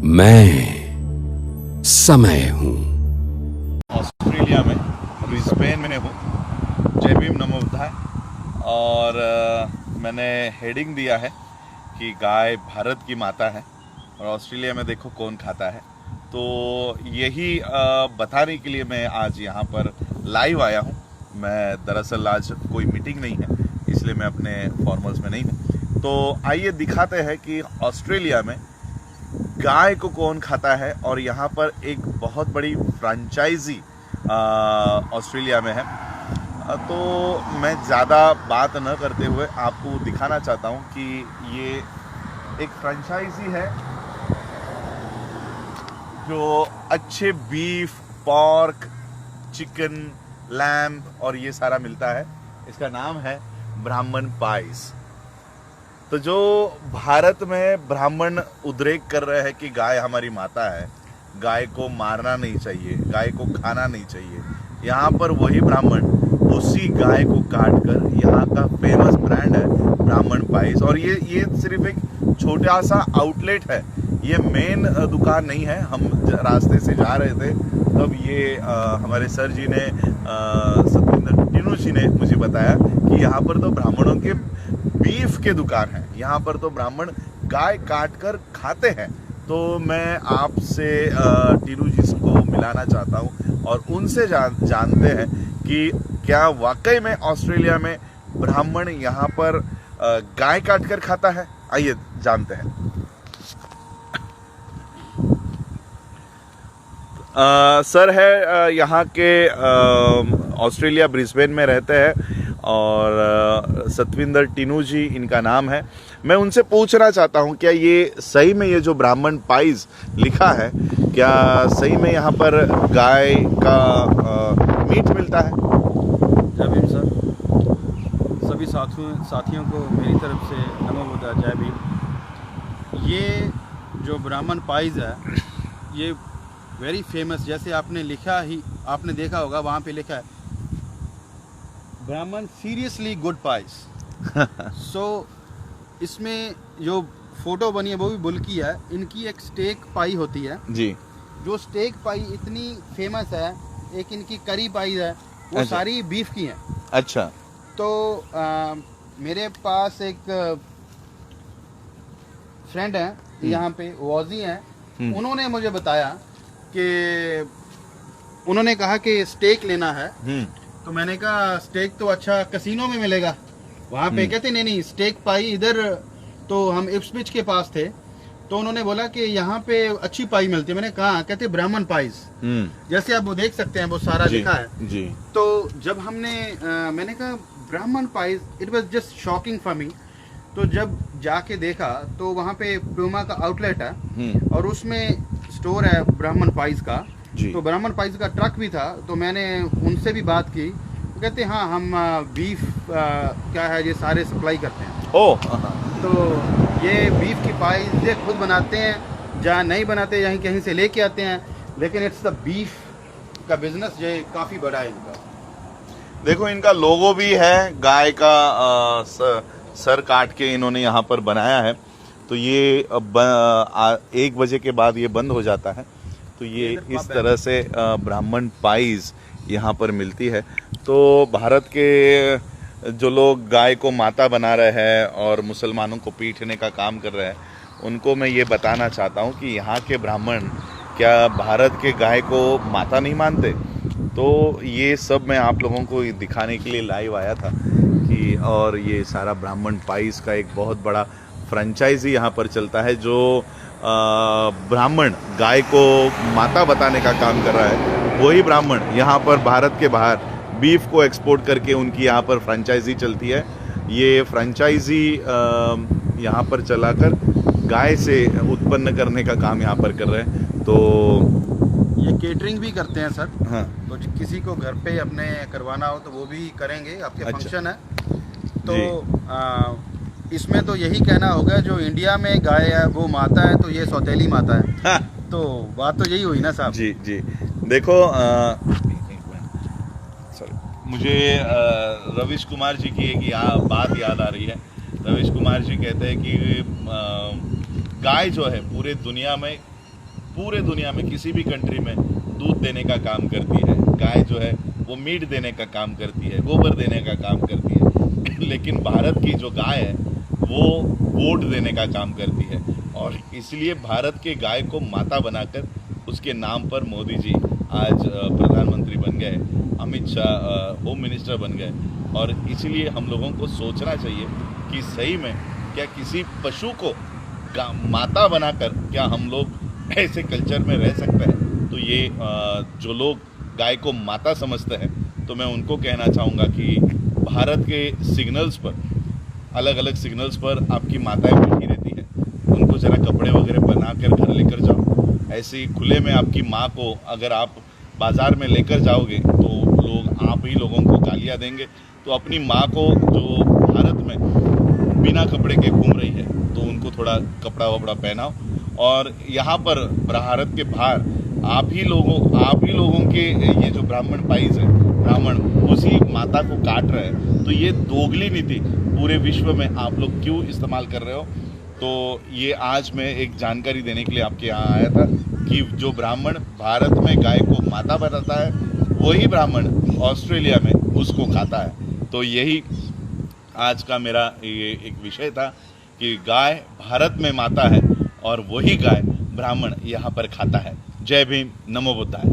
मैं समय हूं। ऑस्ट्रेलिया में ब्रिस्बेन में हूँ। जय भीम नमो बुद्धाय। और मैंने हेडिंग दिया है कि गाय भारत की माता है और ऑस्ट्रेलिया में देखो कौन खाता है। तो यही बताने के लिए मैं आज यहाँ पर लाइव आया हूँ। मैं दरअसल आज कोई मीटिंग नहीं है, इसलिए मैं अपने फॉर्मल्स में नहीं हूँ। तो आइए दिखाते हैं कि ऑस्ट्रेलिया में गाय को कौन खाता है। और यहाँ पर एक बहुत बड़ी फ्रेंचाइजी ऑस्ट्रेलिया में है। तो मैं ज़्यादा बात न करते हुए आपको दिखाना चाहता हूँ कि ये एक फ्रेंचाइजी है जो अच्छे बीफ, पॉर्क, चिकन, लैम्ब और ये सारा मिलता है। इसका नाम है ब्राह्मण पाइस। तो जो भारत में ब्राह्मण उद्रेक कर रहे हैं कि गाय हमारी माता है, गाय को मारना नहीं चाहिए, गाय को खाना नहीं चाहिए, यहाँ पर वही ब्राह्मण उसी गाय को काट कर यहाँ का फेमस ब्रांड है ब्राह्मण पाइस। और ये सिर्फ एक छोटा सा आउटलेट है, ये मेन दुकान नहीं है। हम रास्ते से जा रहे थे तब ये हमारे सर जी ने, सतविंदर टिनू जी ने मुझे बताया कि यहाँ पर तो ब्राह्मणों के बीफ के दुकान है, यहाँ पर तो ब्राह्मण गाय काट कर खाते हैं। तो मैं आपसे टीनू जी को मिलाना चाहता हूँ और उनसे जानते हैं कि क्या वाकई में ऑस्ट्रेलिया में ब्राह्मण यहाँ पर गाय काट कर खाता है। आइए जानते हैं। सर है यहाँ के ऑस्ट्रेलिया ब्रिस्बेन में रहते हैं और सतविंदर टिनू जी इनका नाम है। मैं उनसे पूछना चाहता हूँ क्या ये सही में ये जो ब्राह्मण पाइस लिखा है, क्या सही में यहाँ पर गाय का मीट मिलता है। जय भीम सर, सभी साथियों को मेरी तरफ से नमो बुद्धाय, जय भीम। ये जो ब्राह्मण पाइस है ये वेरी फेमस, जैसे आपने लिखा ही आपने देखा होगा वहाँ पे लिखा है ब्राह्मण सीरियसली गुड पाइस। सो इसमें जो फोटो बनी है वो भी बुल्की है। इनकी एक स्टेक पाई होती है जी, जो स्टेक पाई इतनी फेमस है। एक इनकी करी पाई है, वो अच्छा। सारी बीफ की है। अच्छा। तो मेरे पास एक फ्रेंड है यहाँ पे, वॉजी हैं, उन्होंने मुझे बताया कि उन्होंने कहा कि स्टेक लेना है। तो मैंने कहा स्टेक तो अच्छा कैसीनो में मिलेगा वहाँ पे। कहते नहीं स्टेक पाई इधर, तो हम इप्सविच के पास थे तो उन्होंने बोला कि यहाँ पे अच्छी पाई मिलती है। मैंने कहा, कहते ब्राह्मण पाइस, जैसे आप वो देख सकते हैं वो सारा लिखा है जी। तो जब हमने मैंने कहा ब्राह्मण price, it was just shocking for me. तो जब जाके देखा तो वहाँ पे प्यूमा का आउटलेट है और उसमें स्टोर है ब्राह्मण पाइस का। तो ब्राह्मण पाइस का ट्रक भी था, तो मैंने उनसे भी बात की। तो कहते हाँ हम बीफ क्या है ये सारे सप्लाई करते हैं। ओह। तो ये बीफ की पाइस ये खुद बनाते हैं, जहाँ नहीं बनाते यहीं कहीं से लेके आते हैं, लेकिन इट्स द बीफ का बिजनेस ये काफ़ी बड़ा है इनका। देखो इनका लोगो भी है, गाय का सर काट के इन्होंने यहाँ पर बनाया है। तो ये 1 बजे के बाद ये बंद हो जाता है। तो ये इस तरह से ब्राह्मण पाइस यहाँ पर मिलती है। तो भारत के जो लोग गाय को माता बना रहे हैं और मुसलमानों को पीटने का काम कर रहे हैं, उनको मैं ये बताना चाहता हूँ कि यहाँ के ब्राह्मण क्या भारत के गाय को माता नहीं मानते। तो ये सब मैं आप लोगों को दिखाने के लिए लाइव आया था कि, और ये सारा ब्राह्मण पाइस का एक बहुत बड़ा फ्रेंचाइजी यहाँ पर चलता है जो ब्राह्मण गाय को माता बताने का काम कर रहा है। वही ब्राह्मण यहाँ पर भारत के बाहर बीफ को एक्सपोर्ट करके उनकी यहाँ पर फ्रेंचाइजी चलती है। ये फ्रेंचाइजी यहाँ पर चलाकर गाय से उत्पन्न करने का काम यहाँ पर कर रहे हैं। तो ये केटरिंग भी करते हैं सर। हाँ। तो किसी को घर पे अपने करवाना हो तो वो भी करेंगे। आपके अच्छा। फंक्शन है तो इसमें तो यही कहना होगा जो इंडिया में गाय है वो माता है, तो ये सौतेली माता है। हाँ। तो बात तो यही हुई ना साहब। जी जी। देखो मुझे रविश कुमार जी की एक बात याद आ रही है। रविश कुमार जी कहते हैं कि गाय जो है पूरे दुनिया में पूरे दुनिया में किसी भी कंट्री में दूध देने का काम करती है, गाय जो है वो मीट देने का काम करती है, गोबर देने का काम करती है। लेकिन भारत की जो गाय है वो वोट देने का काम करती है, और इसलिए भारत के गाय को माता बनाकर उसके नाम पर मोदी जी आज प्रधानमंत्री बन गए, अमित शाह होम मिनिस्टर बन गए। और इसलिए हम लोगों को सोचना चाहिए कि सही में क्या किसी पशु को माता बनाकर क्या हम लोग ऐसे कल्चर में रह सकते हैं। तो ये जो लोग गाय को माता समझते हैं, तो मैं उनको कहना चाहूँगा कि भारत के सिग्नल्स पर, अलग अलग सिग्नल्स पर आपकी माताएं बैठी रहती है, उनको ज़रा कपड़े वगैरह बना कर घर लेकर जाओ। ऐसे ही खुले में आपकी माँ को अगर आप बाज़ार में लेकर जाओगे तो लोग आप ही लोगों को गालियाँ देंगे। तो अपनी माँ को जो भारत में बिना कपड़े के घूम रही है, तो उनको थोड़ा कपड़ा वपड़ा पहनाओ। और यहाँ पर भारत के बाहर आप ही लोगों के ये जो ब्राह्मण पाइज है, ब्राह्मण उसी माता को काट रहे हैं। तो ये दोगली नीति पूरे विश्व में आप लोग क्यों इस्तेमाल कर रहे हो। तो ये आज मैं एक जानकारी देने के लिए आपके यहाँ आया था कि जो ब्राह्मण भारत में गाय को माता बनाता है, वही ब्राह्मण ऑस्ट्रेलिया में उसको खाता है। तो यही आज का मेरा ये एक विषय था कि गाय भारत में माता है और वही गाय ब्राह्मण यहाँ पर खाता है। जय भीम, नमो बुद्धाय।